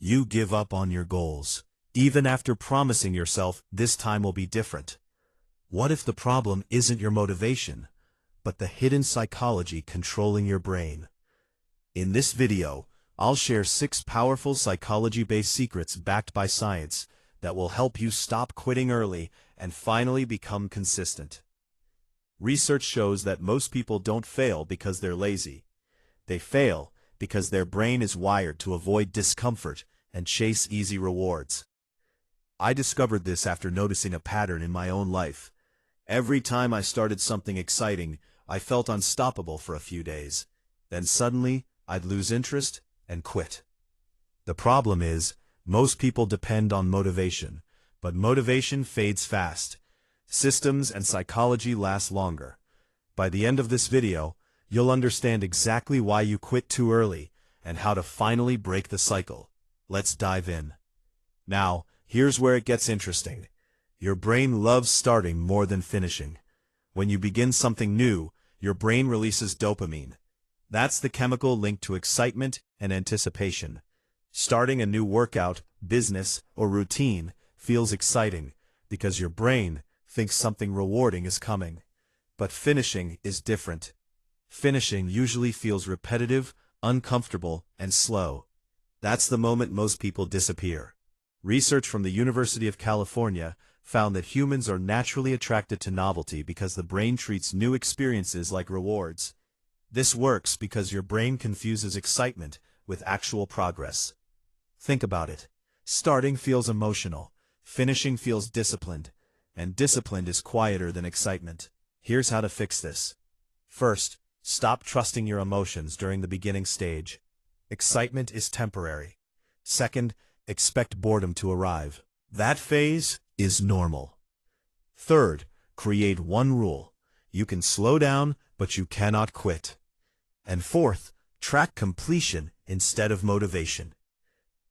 You give up on your goals, even after promising yourself this time will be different. What if the problem isn't your motivation, but the hidden psychology controlling your brain? In this video, I'll share 6 powerful psychology-based secrets backed by science that will help you stop quitting early and finally become consistent. Research shows that most people don't fail because they're lazy. They fail because their brain is wired to avoid discomfort and chase easy rewards. I discovered this after noticing a pattern in my own life. Every time I started something exciting, I felt unstoppable for a few days. Then suddenly, I'd lose interest and quit. The problem is, most people depend on motivation, but motivation fades fast. Systems and psychology last longer. By the end of this video, you'll understand exactly why you quit too early and how to finally break the cycle. Let's dive in. Now, here's where it gets interesting. Your brain loves starting more than finishing. When you begin something new, your brain releases dopamine. That's the chemical linked to excitement and anticipation. Starting a new workout, business, or routine feels exciting because your brain thinks something rewarding is coming. But finishing is different. Finishing usually feels repetitive, uncomfortable, and slow. That's the moment most people disappear. Research from the University of California found that humans are naturally attracted to novelty because the brain treats new experiences like rewards. This works because your brain confuses excitement with actual progress. Think about it. Starting feels emotional, finishing feels disciplined, and discipline is quieter than excitement. Here's how to fix this. First, stop trusting your emotions during the beginning stage. Excitement is temporary. Second, expect boredom to arrive. That phase is normal. Third, create one rule. You can slow down, but you cannot quit. And fourth, track completion instead of motivation.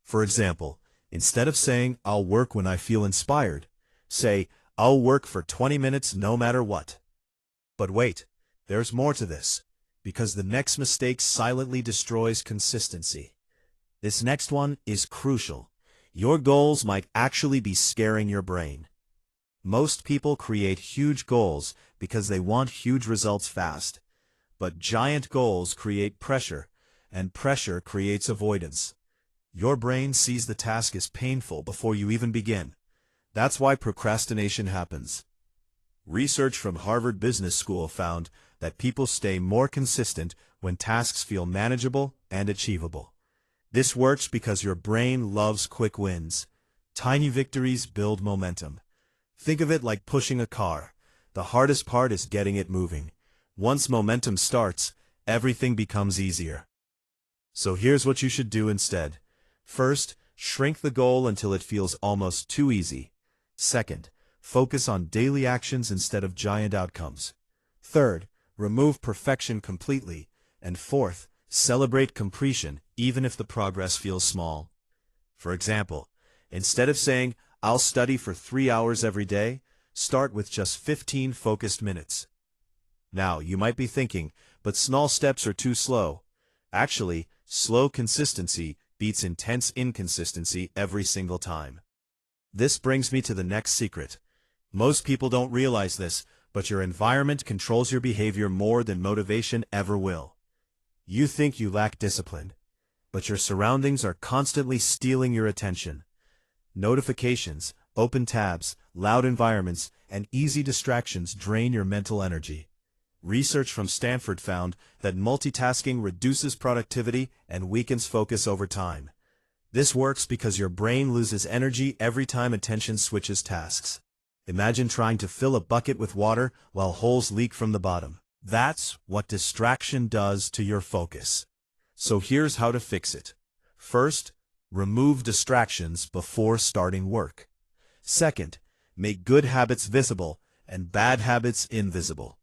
For example, instead of saying, "I'll work when I feel inspired," say, "I'll work for 20 minutes no matter what." But wait, there's more to this, because the next mistake silently destroys consistency. This next one is crucial. Your goals might actually be scaring your brain. Most people create huge goals because they want huge results fast. But giant goals create pressure, and pressure creates avoidance. Your brain sees the task as painful before you even begin. That's why procrastination happens. Research from Harvard Business School found that people stay more consistent when tasks feel manageable and achievable. This works because your brain loves quick wins. Tiny victories build momentum. Think of it like pushing a car. The hardest part is getting it moving. Once momentum starts, everything becomes easier. So here's what you should do instead. First, shrink the goal until it feels almost too easy. Second, focus on daily actions instead of giant outcomes. Third, remove perfection completely. And fourth, celebrate completion even if the progress feels small. For example, instead of saying, "I'll study for 3 hours every day," start with just 15 focused minutes. Now, you might be thinking, but small steps are too slow. Actually, slow consistency beats intense inconsistency every single time. This brings me to the next secret. Most people don't realize this, but your environment controls your behavior more than motivation ever will. You think you lack discipline, but your surroundings are constantly stealing your attention. Notifications, open tabs, loud environments, and easy distractions drain your mental energy. Research from Stanford found that multitasking reduces productivity and weakens focus over time. This works because your brain loses energy every time attention switches tasks. Imagine trying to fill a bucket with water while holes leak from the bottom. That's what distraction does to your focus. So here's how to fix it. First, remove distractions before starting work. Second, make good habits visible and bad habits invisible.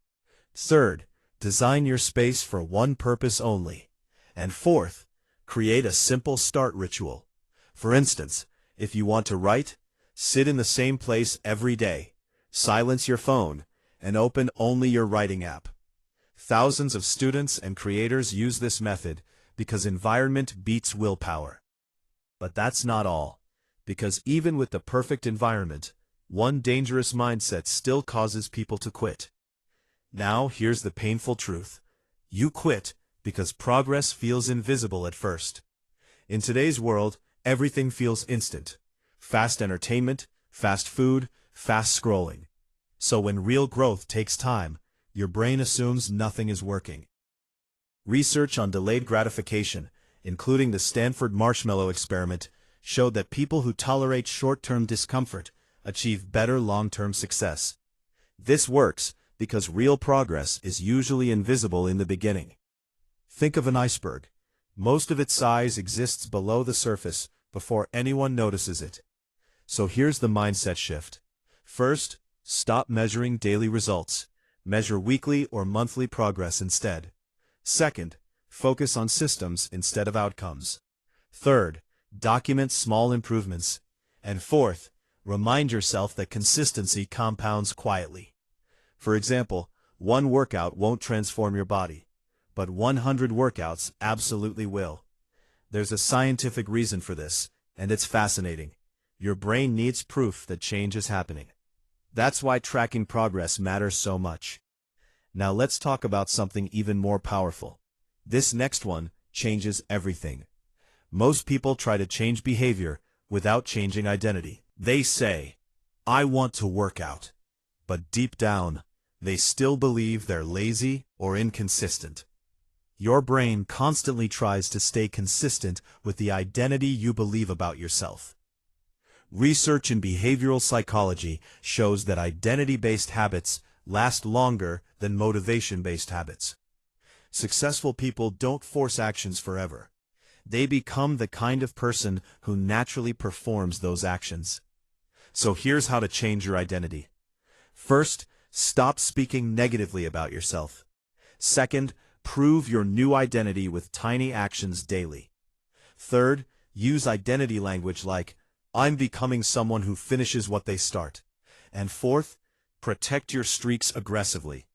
Third, design your space for one purpose only. And fourth, create a simple start ritual. For instance, if you want to write, sit in the same place every day, silence your phone, and open only your writing app. Thousands of students and creators use this method because environment beats willpower. But that's not all. Because even with the perfect environment, one dangerous mindset still causes people to quit. Now here's the painful truth. You quit because progress feels invisible at first. In today's world, everything feels instant. Fast entertainment, fast food, fast scrolling. So when real growth takes time, your brain assumes nothing is working. Research on delayed gratification, including the Stanford marshmallow experiment, showed that people who tolerate short-term discomfort achieve better long-term success. This works because real progress is usually invisible in the beginning. Think of an iceberg. Most of its size exists below the surface before anyone notices it. So here's the mindset shift. First, stop measuring daily results. Measure weekly or monthly progress instead. Second, focus on systems instead of outcomes. Third, document small improvements. And fourth, remind yourself that consistency compounds quietly. For example, one workout won't transform your body, but 100 workouts absolutely will. There's a scientific reason for this, and it's fascinating. Your brain needs proof that change is happening. That's why tracking progress matters so much. Now let's talk about something even more powerful. This next one changes everything. Most people try to change behavior without changing identity. They say, "I want to work out," but deep down, they still believe they're lazy or inconsistent. Your brain constantly tries to stay consistent with the identity you believe about yourself. Research in behavioral psychology shows that identity-based habits last longer than motivation-based habits. Successful people don't force actions forever. They become the kind of person who naturally performs those actions. So here's how to change your identity. First, stop speaking negatively about yourself. Second, prove your new identity with tiny actions daily. Third, use identity language like, "I'm becoming someone who finishes what they start." And fourth, protect your streaks aggressively.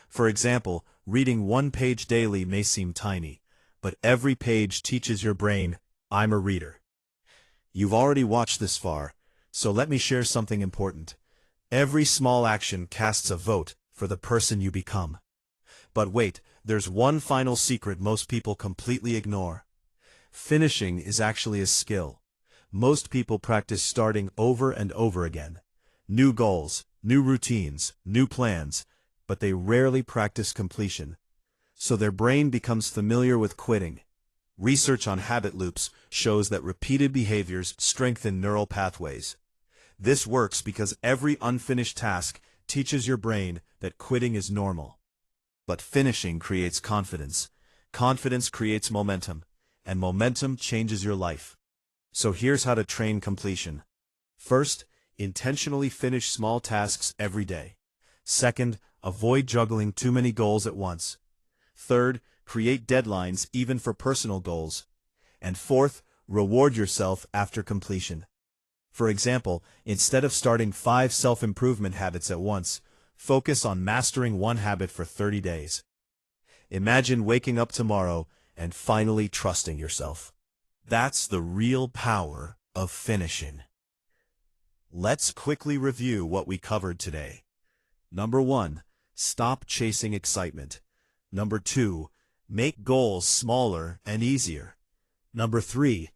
For example, reading one page daily may seem tiny, but every page teaches your brain, "I'm a reader." You've already watched this far, so let me share something important. Every small action casts a vote for the person you become. But wait, there's one final secret most people completely ignore. Finishing is actually a skill. Most people practice starting over and over again. New goals, new routines, new plans, but they rarely practice completion. So their brain becomes familiar with quitting. Research on habit loops shows that repeated behaviors strengthen neural pathways. This works because every unfinished task teaches your brain that quitting is normal. But finishing creates confidence. Confidence creates momentum, and momentum changes your life. So here's how to train completion. First, intentionally finish small tasks every day. Second, avoid juggling too many goals at once. Third, create deadlines even for personal goals. And fourth, reward yourself after completion. For example, instead of starting 5 self-improvement habits at once, focus on mastering one habit for 30 days. Imagine waking up tomorrow and finally trusting yourself. That's the real power of finishing. Let's quickly review what we covered today. Number 1, stop chasing excitement. Number 2, make goals smaller and easier. Number 3,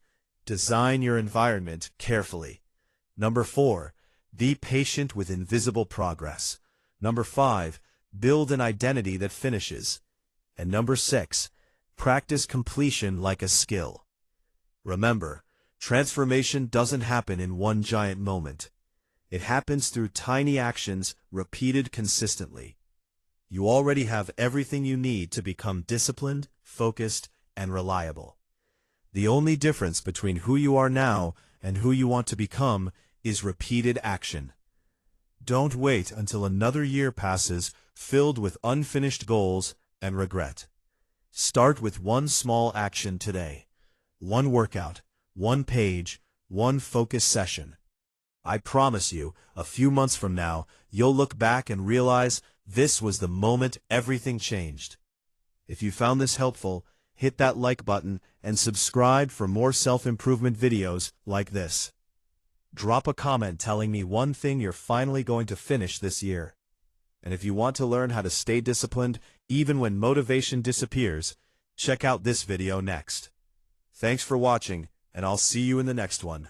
design your environment carefully. Number 4, be patient with invisible progress. Number 5, build an identity that finishes. And number 6, practice completion like a skill. Remember, transformation doesn't happen in one giant moment. It happens through tiny actions repeated consistently. You already have everything you need to become disciplined, focused, and reliable. The only difference between who you are now and who you want to become is repeated action. Don't wait until another year passes filled with unfinished goals and regret. Start with one small action today. One workout, one page, one focus session. I promise you, a few months from now, you'll look back and realize this was the moment everything changed. If you found this helpful, hit that like button and subscribe for more self-improvement videos like this. Drop a comment telling me one thing you're finally going to finish this year. And if you want to learn how to stay disciplined even when motivation disappears, check out this video next. Thanks for watching, and I'll see you in the next one.